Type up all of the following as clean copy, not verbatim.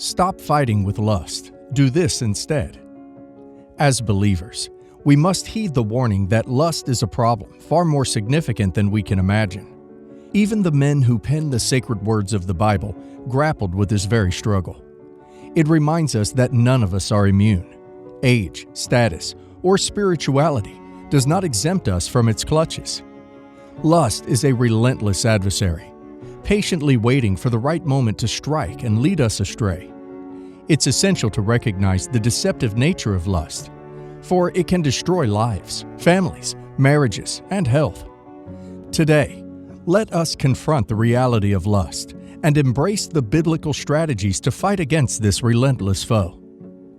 Stop fighting with lust. Do this instead. As believers, we must heed the warning that lust is a problem far more significant than we can imagine. Even the men who penned the sacred words of the Bible grappled with this very struggle. It reminds us that none of us are immune. Age, status, or spirituality does not exempt us from its clutches. Lust is a relentless adversary, patiently waiting for the right moment to strike and lead us astray. It's essential to recognize the deceptive nature of lust, for it can destroy lives, families, marriages, and health. Today, let us confront the reality of lust and embrace the biblical strategies to fight against this relentless foe.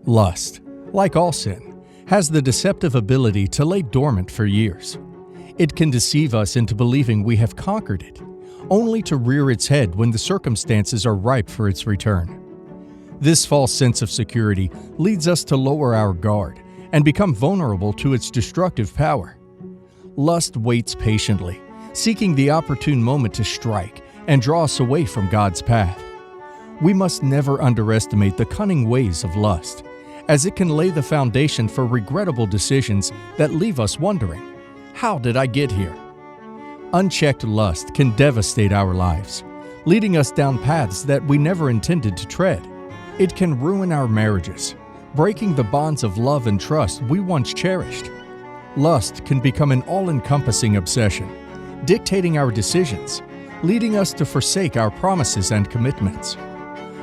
Lust, like all sin, has the deceptive ability to lay dormant for years. It can deceive us into believing we have conquered it, only to rear its head when the circumstances are ripe for its return. This false sense of security leads us to lower our guard and become vulnerable to its destructive power. Lust waits patiently, seeking the opportune moment to strike and draw us away from God's path. We must never underestimate the cunning ways of lust, as it can lay the foundation for regrettable decisions that leave us wondering, how did I get here? Unchecked lust can devastate our lives, leading us down paths that we never intended to tread. It can ruin our marriages, breaking the bonds of love and trust we once cherished. Lust can become an all-encompassing obsession, dictating our decisions, leading us to forsake our promises and commitments.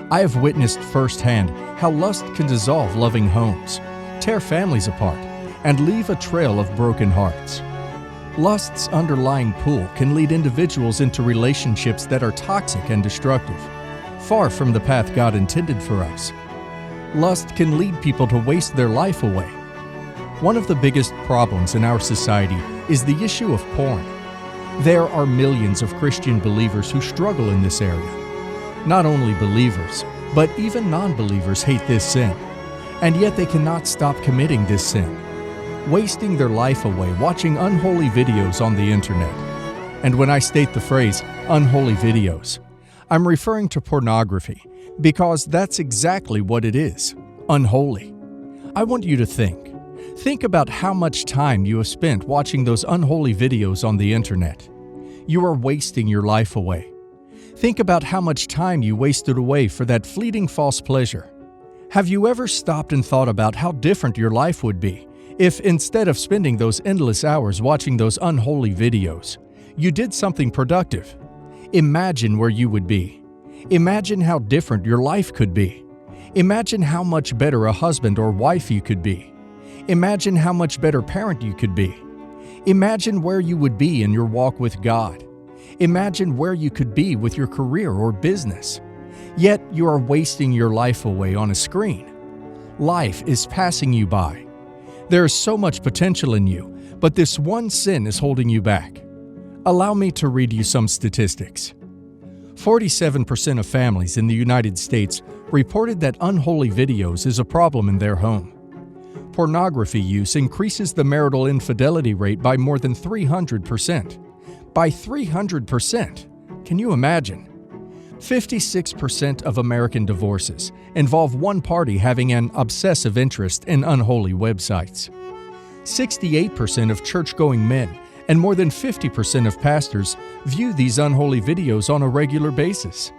I have witnessed firsthand how lust can dissolve loving homes, tear families apart, and leave a trail of broken hearts. Lust's underlying pull can lead individuals into relationships that are toxic and destructive, far from the path God intended for us. Lust can lead people to waste their life away. One of the biggest problems in our society is the issue of porn. There are millions of Christian believers who struggle in this area. Not only believers, but even non-believers hate this sin, and yet they cannot stop committing this sin, wasting their life away watching unholy videos on the internet. And when I state the phrase, unholy videos, I'm referring to pornography, because that's exactly what it is, unholy. I want you to think about how much time you have spent watching those unholy videos on the internet. You are wasting your life away. Think about how much time you wasted away for that fleeting false pleasure. Have you ever stopped and thought about how different your life would be if instead of spending those endless hours watching those unholy videos, you did something productive? Imagine where you would be. Imagine how different your life could be. Imagine how much better a husband or wife you could be. Imagine how much better parent you could be. Imagine where you would be in your walk with God. Imagine where you could be with your career or business. Yet you are wasting your life away on a screen. Life is passing you by. There is so much potential in you, but this one sin is holding you back. Allow me to read you some statistics. 47% of families in the United States reported that unholy videos is a problem in their home. Pornography use increases the marital infidelity rate by more than 300%. By 300%! Can you imagine? 56% of American divorces involve one party having an obsessive interest in unholy websites. 68% of church-going men and more than 50% of pastors view these unholy videos on a regular basis.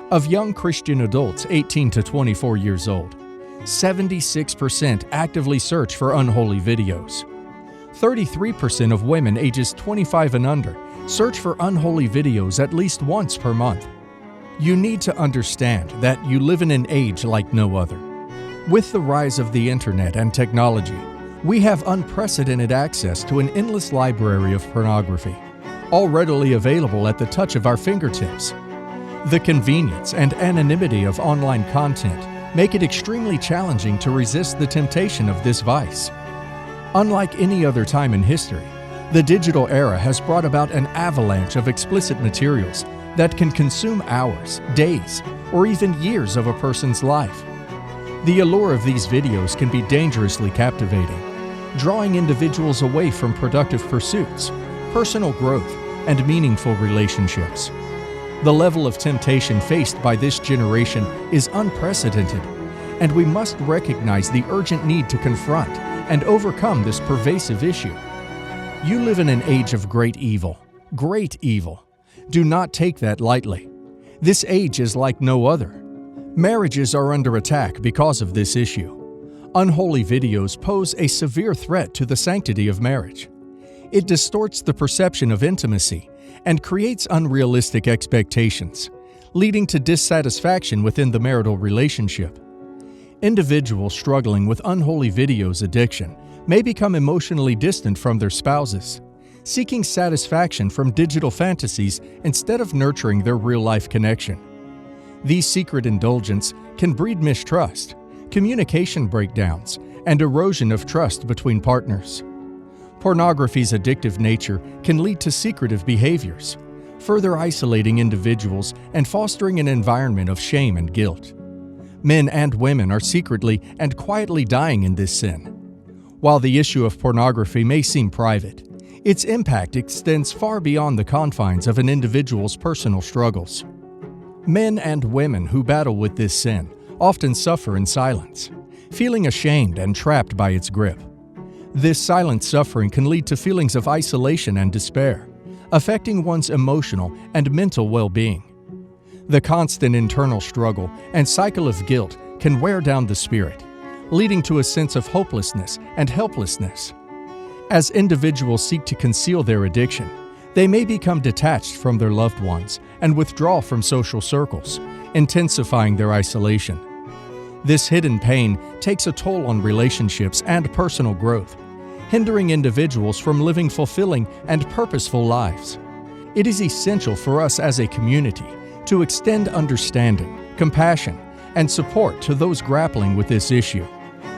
Of young Christian adults 18 to 24 years old, 76% actively search for unholy videos. 33% of women ages 25 and under search for unholy videos at least once per month. You need to understand that you live in an age like no other. With the rise of the internet and technology, we have unprecedented access to an endless library of pornography, all readily available at the touch of our fingertips. The convenience and anonymity of online content make it extremely challenging to resist the temptation of this vice. Unlike any other time in history, the digital era has brought about an avalanche of explicit materials that can consume hours, days, or even years of a person's life. The allure of these videos can be dangerously captivating, drawing individuals away from productive pursuits, personal growth, and meaningful relationships. The level of temptation faced by this generation is unprecedented, and we must recognize the urgent need to confront and overcome this pervasive issue. You live in an age of great evil. Great evil. Do not take that lightly. This age is like no other. Marriages are under attack because of this issue. Unholy videos pose a severe threat to the sanctity of marriage. It distorts the perception of intimacy and creates unrealistic expectations, leading to dissatisfaction within the marital relationship. Individuals struggling with unholy videos addiction may become emotionally distant from their spouses, seeking satisfaction from digital fantasies instead of nurturing their real-life connection. These secret indulgences can breed mistrust, communication breakdowns, and erosion of trust between partners. Pornography's addictive nature can lead to secretive behaviors, further isolating individuals and fostering an environment of shame and guilt. Men and women are secretly and quietly dying in this sin. While the issue of pornography may seem private, its impact extends far beyond the confines of an individual's personal struggles. Men and women who battle with this sin often suffer in silence, feeling ashamed and trapped by its grip. This silent suffering can lead to feelings of isolation and despair, affecting one's emotional and mental well-being. The constant internal struggle and cycle of guilt can wear down the spirit, leading to a sense of hopelessness and helplessness. As individuals seek to conceal their addiction, they may become detached from their loved ones and withdraw from social circles, intensifying their isolation. This hidden pain takes a toll on relationships and personal growth, hindering individuals from living fulfilling and purposeful lives. It is essential for us as a community to extend understanding, compassion, and support to those grappling with this issue,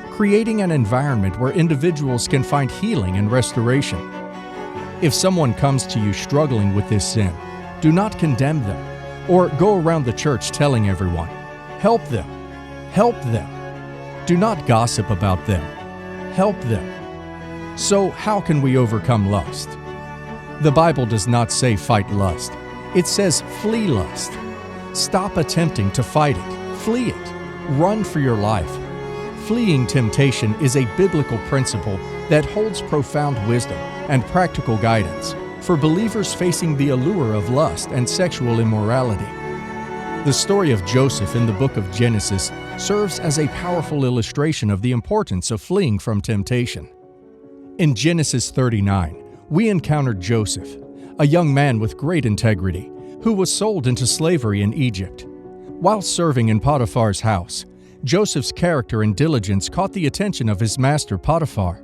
creating an environment where individuals can find healing and restoration. If someone comes to you struggling with this sin, do not condemn them or go around the church telling everyone. Help them. Help them. Do not gossip about them. Help them. So, how can we overcome lust? The Bible does not say fight lust. It says flee lust. Stop attempting to fight it. Flee it. Run for your life. Fleeing temptation is a biblical principle that holds profound wisdom and practical guidance for believers facing the allure of lust and sexual immorality. The story of Joseph in the book of Genesis serves as a powerful illustration of the importance of fleeing from temptation. In Genesis 39, we encountered Joseph, a young man with great integrity, who was sold into slavery in Egypt. While serving in Potiphar's house, Joseph's character and diligence caught the attention of his master Potiphar.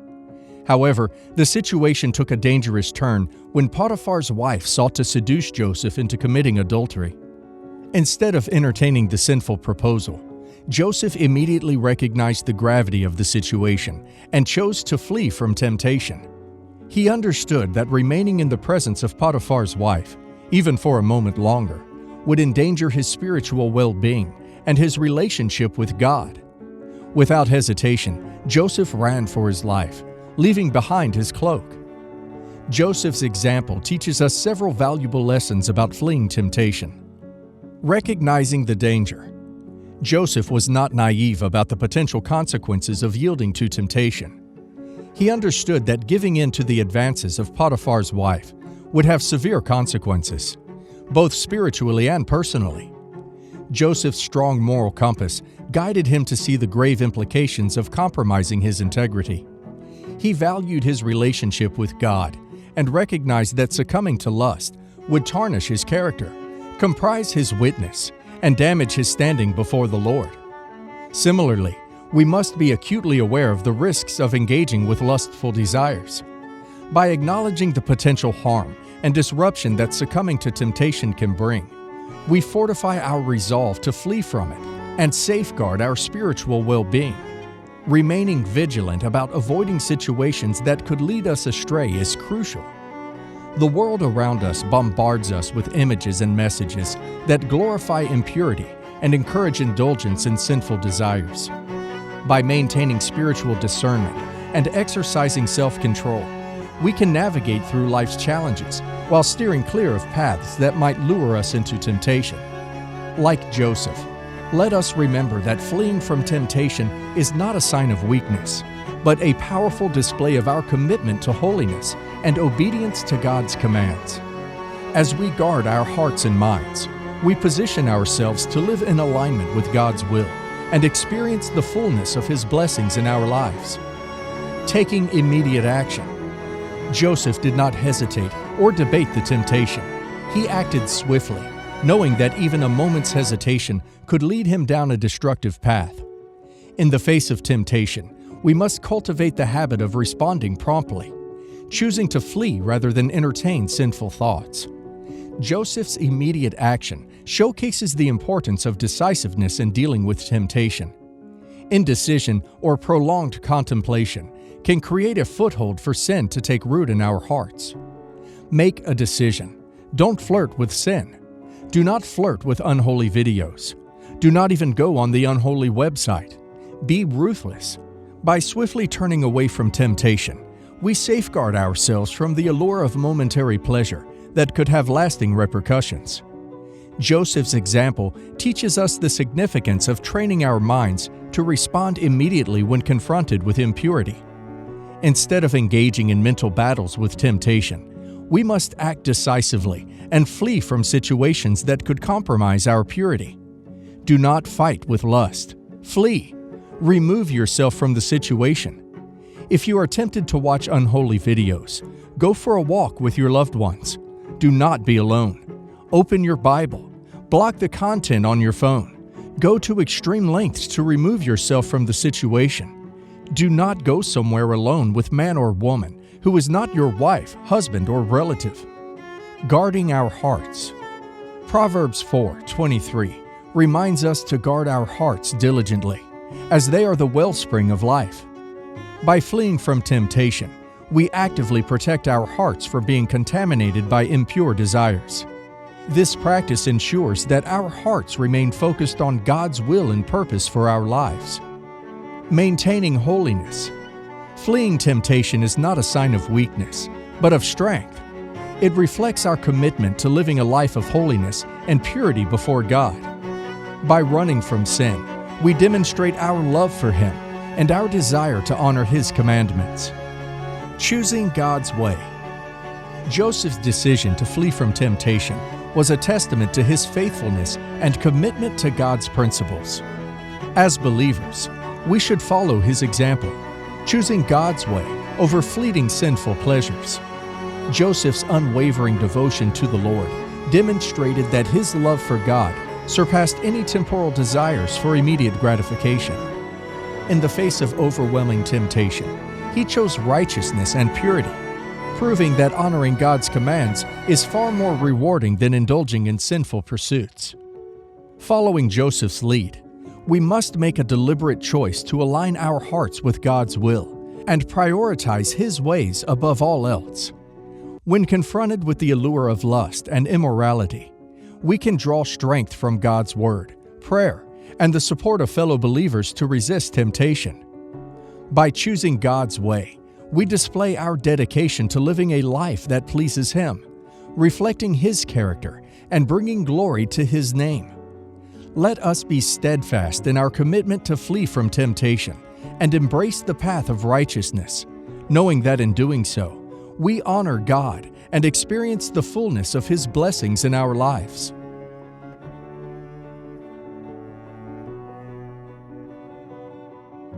However, the situation took a dangerous turn when Potiphar's wife sought to seduce Joseph into committing adultery. Instead of entertaining the sinful proposal, Joseph immediately recognized the gravity of the situation and chose to flee from temptation. He understood that remaining in the presence of Potiphar's wife, even for a moment longer, would endanger his spiritual well-being and his relationship with God. Without hesitation, Joseph ran for his life, leaving behind his cloak. Joseph's example teaches us several valuable lessons about fleeing temptation. Recognizing the danger. Joseph was not naive about the potential consequences of yielding to temptation. He understood that giving in to the advances of Potiphar's wife would have severe consequences, both spiritually and personally. Joseph's strong moral compass guided him to see the grave implications of compromising his integrity. He valued his relationship with God and recognized that succumbing to lust would tarnish his character, comprise his witness, and damage his standing before the Lord. Similarly, we must be acutely aware of the risks of engaging with lustful desires. By acknowledging the potential harm and disruption that succumbing to temptation can bring, we fortify our resolve to flee from it and safeguard our spiritual well-being. Remaining vigilant about avoiding situations that could lead us astray is crucial. The world around us bombards us with images and messages that glorify impurity and encourage indulgence in sinful desires. By maintaining spiritual discernment and exercising self-control, we can navigate through life's challenges while steering clear of paths that might lure us into temptation. Like Joseph, let us remember that fleeing from temptation is not a sign of weakness, but a powerful display of our commitment to holiness and obedience to God's commands. As we guard our hearts and minds, we position ourselves to live in alignment with God's will and experience the fullness of His blessings in our lives. Taking immediate action. Joseph did not hesitate or debate the temptation. He acted swiftly, knowing that even a moment's hesitation could lead him down a destructive path. In the face of temptation, we must cultivate the habit of responding promptly, choosing to flee rather than entertain sinful thoughts. Joseph's immediate action showcases the importance of decisiveness in dealing with temptation. Indecision or prolonged contemplation can create a foothold for sin to take root in our hearts. Make a decision. Don't flirt with sin. Do not flirt with unholy videos. Do not even go on the unholy website. Be ruthless. By swiftly turning away from temptation, we safeguard ourselves from the allure of momentary pleasure that could have lasting repercussions. Joseph's example teaches us the significance of training our minds to respond immediately when confronted with impurity. Instead of engaging in mental battles with temptation, we must act decisively and flee from situations that could compromise our purity. Do not fight with lust. Flee. Remove yourself from the situation. If you are tempted to watch unholy videos, go for a walk with your loved ones. Do not be alone. Open your Bible. Block the content on your phone. Go to extreme lengths to remove yourself from the situation. Do not go somewhere alone with man or woman who is not your wife, husband, or relative. Guarding our hearts. Proverbs 4:23 reminds us to guard our hearts diligently, as they are the wellspring of life. By fleeing from temptation, we actively protect our hearts from being contaminated by impure desires. This practice ensures that our hearts remain focused on God's will and purpose for our lives. Maintaining holiness. Fleeing temptation is not a sign of weakness, but of strength. It reflects our commitment to living a life of holiness and purity before God. By running from sin, we demonstrate our love for Him and our desire to honor His commandments. Choosing God's way. Joseph's decision to flee from temptation was a testament to his faithfulness and commitment to God's principles. As believers, we should follow his example, choosing God's way over fleeting sinful pleasures. Joseph's unwavering devotion to the Lord demonstrated that his love for God surpassed any temporal desires for immediate gratification. In the face of overwhelming temptation, he chose righteousness and purity, proving that honoring God's commands is far more rewarding than indulging in sinful pursuits. Following Joseph's lead, we must make a deliberate choice to align our hearts with God's will and prioritize His ways above all else. When confronted with the allure of lust and immorality, we can draw strength from God's Word, prayer, and the support of fellow believers to resist temptation. By choosing God's way, we display our dedication to living a life that pleases Him, reflecting His character and bringing glory to His name. Let us be steadfast in our commitment to flee from temptation and embrace the path of righteousness, knowing that in doing so, we honor God and experience the fullness of His blessings in our lives.